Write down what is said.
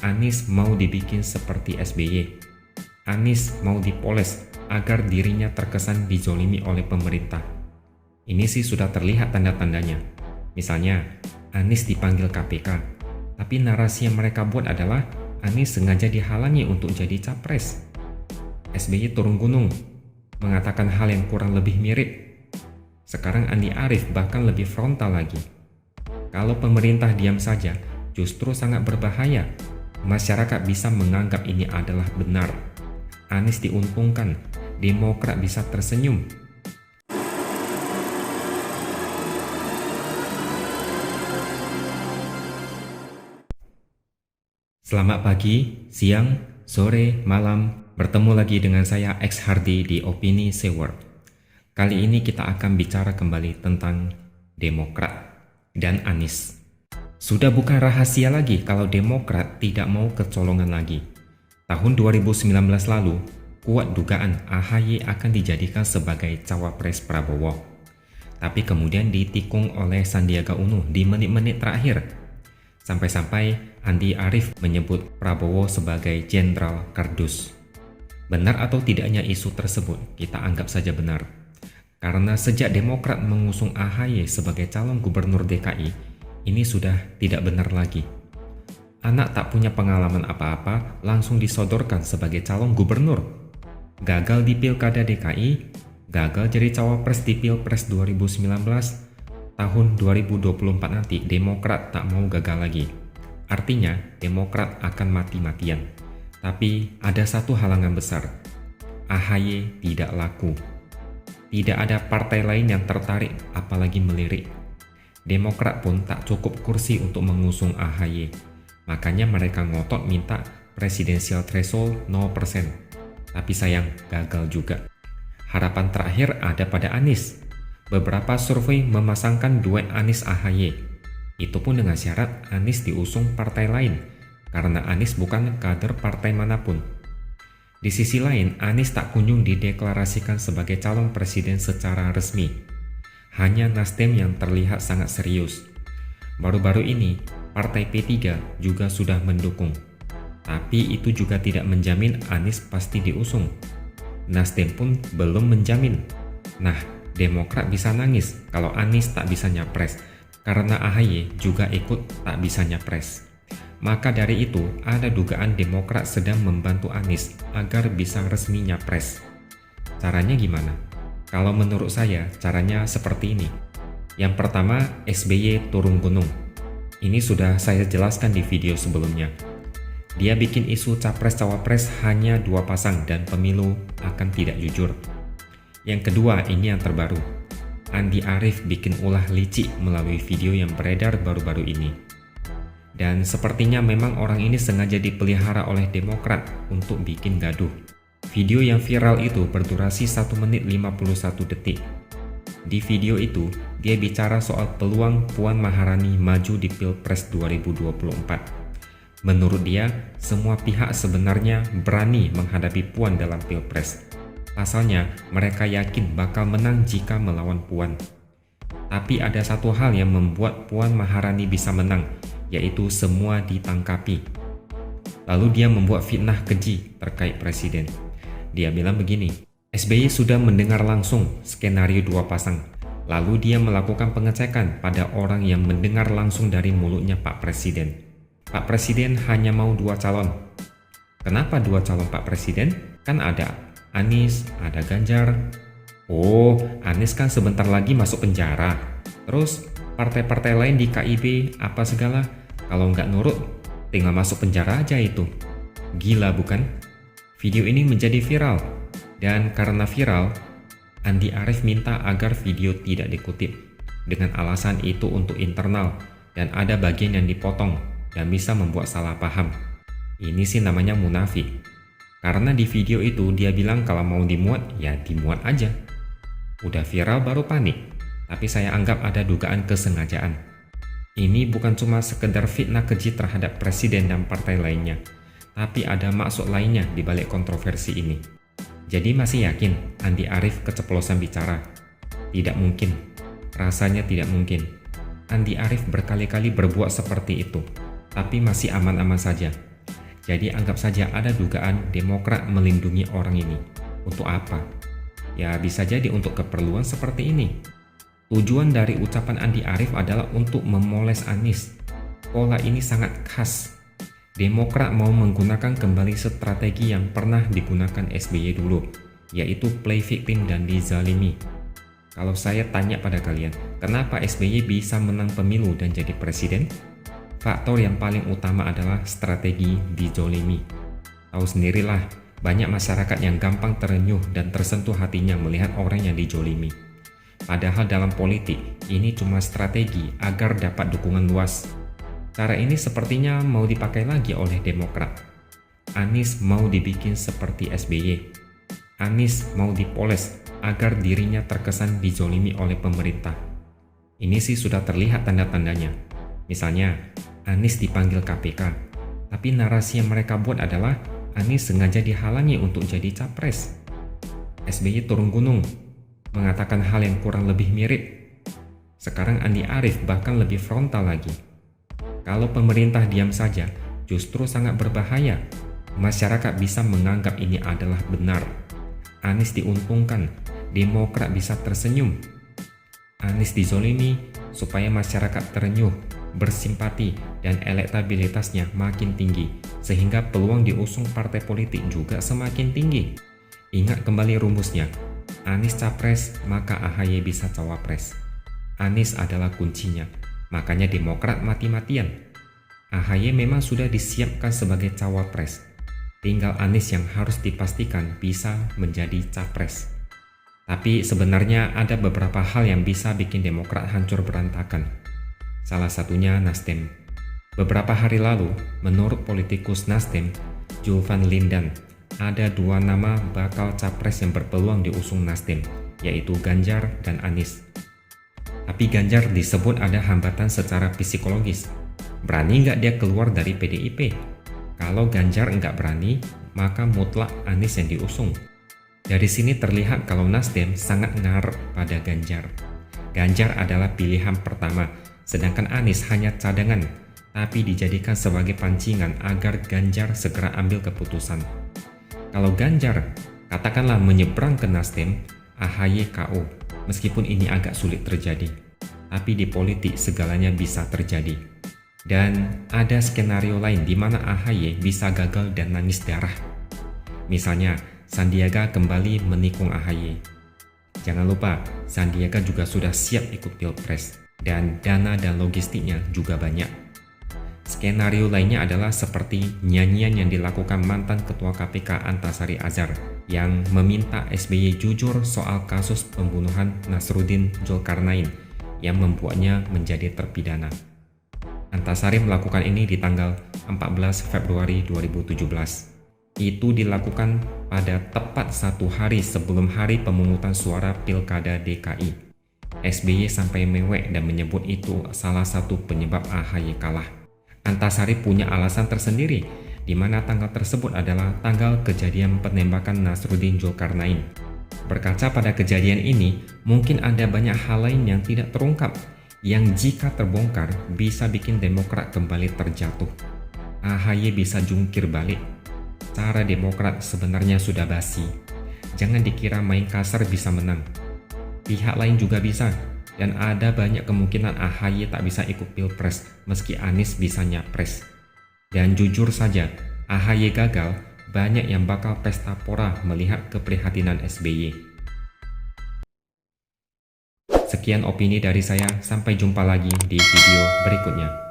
Anies mau dibikin seperti SBY. Anies mau dipoles agar dirinya terkesan dizolimi oleh pemerintah. Ini sih sudah terlihat tanda-tandanya. Misalnya, Anies dipanggil KPK, tapi narasi yang mereka buat adalah Anies sengaja dihalangi untuk jadi capres. SBY turun gunung, mengatakan hal yang kurang lebih mirip. Sekarang Andi Arief bahkan lebih frontal lagi. Kalau pemerintah diam saja, justru sangat berbahaya. Masyarakat bisa menganggap ini adalah benar. Anies diuntungkan, Demokrat bisa tersenyum. Selamat pagi, siang, sore, malam. Bertemu lagi dengan saya X Hardy di Opini Sewer. Kali ini kita akan bicara kembali tentang Demokrat dan Anies. Sudah bukan rahasia lagi kalau Demokrat tidak mau kecolongan lagi. Tahun 2019 lalu, kuat dugaan AHY akan dijadikan sebagai cawapres Prabowo. Tapi kemudian ditikung oleh Sandiaga Uno di menit-menit terakhir. Sampai-sampai Andi Arief menyebut Prabowo sebagai Jenderal Kardus. Benar atau tidaknya isu tersebut, kita anggap saja benar. Karena sejak Demokrat mengusung AHY sebagai calon gubernur DKI, ini sudah tidak benar lagi. Anak tak punya pengalaman apa-apa langsung disodorkan sebagai calon gubernur. Gagal di Pilkada DKI, gagal jadi cawapres di Pilpres 2019, tahun 2024 nanti Demokrat tak mau gagal lagi. Artinya Demokrat akan mati-matian. Tapi ada satu halangan besar. AHY tidak laku. Tidak ada partai lain yang tertarik apalagi melirik. Demokrat pun tak cukup kursi untuk mengusung AHY. Makanya mereka ngotot minta presidensial threshold 0%. Tapi sayang, gagal juga. Harapan terakhir ada pada Anies. Beberapa survei memasangkan duet Anies AHY. Itu pun dengan syarat Anies diusung partai lain, karena Anies bukan kader partai manapun. Di sisi lain, Anies tak kunjung dideklarasikan sebagai calon presiden secara resmi. Hanya Nasdem yang terlihat sangat serius. Baru-baru ini, Partai P3 juga sudah mendukung. Tapi itu juga tidak menjamin Anies pasti diusung. Nasdem pun belum menjamin. Nah, Demokrat bisa nangis kalau Anies tak bisa nyapres, karena AHY juga ikut tak bisa nyapres. Maka dari itu, ada dugaan Demokrat sedang membantu Anies agar bisa resmi nyapres. Caranya gimana? Kalau menurut saya, caranya seperti ini. Yang pertama, SBY turun gunung. Ini sudah saya jelaskan di video sebelumnya. Dia bikin isu capres-cawapres hanya 2 pasang dan pemilu akan tidak jujur. Yang kedua, ini yang terbaru. Andi Arief bikin ulah licik melalui video yang beredar baru-baru ini. Dan sepertinya memang orang ini sengaja dipelihara oleh Demokrat untuk bikin gaduh. Video yang viral itu berdurasi 1 menit 51 detik. Di video itu, dia bicara soal peluang Puan Maharani maju di Pilpres 2024. Menurut dia, semua pihak sebenarnya berani menghadapi Puan dalam Pilpres. Pasalnya, mereka yakin bakal menang jika melawan Puan. Tapi ada satu hal yang membuat Puan Maharani bisa menang, yaitu semua ditangkapi. Lalu dia membuat fitnah keji terkait presiden. Dia bilang begini, SBY sudah mendengar langsung skenario 2 pasang. Lalu dia melakukan pengecekan pada orang yang mendengar langsung dari mulutnya Pak Presiden. Pak Presiden hanya mau 2 calon. Kenapa 2 calon Pak Presiden? Kan ada Anies, ada Ganjar. Oh, Anies kan sebentar lagi masuk penjara. Terus partai-partai lain di KIB apa segala. Kalau nggak nurut, tinggal masuk penjara aja itu. Gila bukan? Video ini menjadi viral, dan karena viral, Andi Arief minta agar video tidak dikutip, dengan alasan itu untuk internal, dan ada bagian yang dipotong, dan bisa membuat salah paham. Ini sih namanya munafik. Karena di video itu dia bilang kalau mau dimuat, ya dimuat aja. Udah viral baru panik, tapi saya anggap ada dugaan kesengajaan. Ini bukan cuma sekedar fitnah keji terhadap presiden dan partai lainnya, tapi ada maksud lainnya di balik kontroversi ini. Jadi masih yakin Andi Arief keceplosan bicara? Tidak mungkin. Rasanya tidak mungkin. Andi Arief berkali-kali berbuat seperti itu, tapi masih aman-aman saja. Jadi anggap saja ada dugaan Demokrat melindungi orang ini. Untuk apa? Ya bisa jadi untuk keperluan seperti ini. Tujuan dari ucapan Andi Arief adalah untuk memoles Anies. Pola ini sangat khas. Demokrat mau menggunakan kembali strategi yang pernah digunakan SBY dulu, yaitu play victim dan dizalimi. Kalau saya tanya pada kalian, kenapa SBY bisa menang pemilu dan jadi presiden? Faktor yang paling utama adalah strategi dizalimi. Tahu sendirilah, banyak masyarakat yang gampang terenyuh dan tersentuh hatinya melihat orang yang dizalimi. Padahal dalam politik, ini cuma strategi agar dapat dukungan luas. Cara ini sepertinya mau dipakai lagi oleh Demokrat. Anies mau dibikin seperti SBY. Anies mau dipoles agar dirinya terkesan dizolimi oleh pemerintah. Ini sih sudah terlihat tanda-tandanya. Misalnya, Anies dipanggil KPK, tapi narasi yang mereka buat adalah Anies sengaja dihalangi untuk jadi capres. SBY turun gunung, mengatakan hal yang kurang lebih mirip. Sekarang Andi Arief bahkan lebih frontal lagi. Kalau pemerintah diam saja, justru sangat berbahaya. Masyarakat bisa menganggap ini adalah benar. Anies diuntungkan, Demokrat bisa tersenyum. Anies dizolimi supaya masyarakat terenyuh, bersimpati, dan elektabilitasnya makin tinggi, sehingga peluang diusung partai politik juga semakin tinggi. Ingat kembali rumusnya, Anies capres, maka AHY bisa cawapres. Anies adalah kuncinya. Makanya Demokrat mati-matian. AHY memang sudah disiapkan sebagai cawapres. Tinggal Anies yang harus dipastikan bisa menjadi capres. Tapi sebenarnya ada beberapa hal yang bisa bikin Demokrat hancur berantakan. Salah satunya Nasdem. Beberapa hari lalu, menurut politikus Nasdem, Julvan Lindan, ada dua nama bakal capres yang berpeluang diusung Nasdem, yaitu Ganjar dan Anies. Tapi Ganjar disebut ada hambatan secara psikologis. Berani nggak dia keluar dari PDIP? Kalau Ganjar nggak berani, maka mutlak Anies yang diusung. Dari sini terlihat kalau Nasdem sangat ngarep pada Ganjar. Ganjar adalah pilihan pertama, sedangkan Anies hanya cadangan, tapi dijadikan sebagai pancingan agar Ganjar segera ambil keputusan. Kalau Ganjar, katakanlah menyeberang ke Nasdem, AHY KO. Meskipun ini agak sulit terjadi, tapi di politik segalanya bisa terjadi. Dan ada skenario lain di mana AHY bisa gagal dan nangis darah. Misalnya, Sandiaga kembali menikung AHY. Jangan lupa, Sandiaga juga sudah siap ikut pilpres, dan dana dan logistiknya juga banyak. Skenario lainnya adalah seperti nyanyian yang dilakukan mantan Ketua KPK Antasari Azhar yang meminta SBY jujur soal kasus pembunuhan Nasruddin Zulkarnain yang membuatnya menjadi terpidana. Antasari melakukan ini di tanggal 14 Februari 2017. Itu dilakukan pada tepat 1 hari sebelum hari pemungutan suara Pilkada DKI. SBY sampai mewek dan menyebut itu salah satu penyebab AHY kalah. Antasari punya alasan tersendiri, di mana tanggal tersebut adalah tanggal kejadian penembakan Nasruddin Zulkarnain. Berkaca pada kejadian ini, mungkin ada banyak hal lain yang tidak terungkap, yang jika terbongkar bisa bikin Demokrat kembali terjatuh. AHY bisa jungkir balik. Cara Demokrat sebenarnya sudah basi. Jangan dikira main kasar bisa menang. Pihak lain juga bisa. Dan ada banyak kemungkinan AHY tak bisa ikut pilpres meski Anies bisa nyapres. Dan jujur saja, AHY gagal, banyak yang bakal pesta pora melihat keprihatinan SBY. Sekian opini dari saya, sampai jumpa lagi di video berikutnya.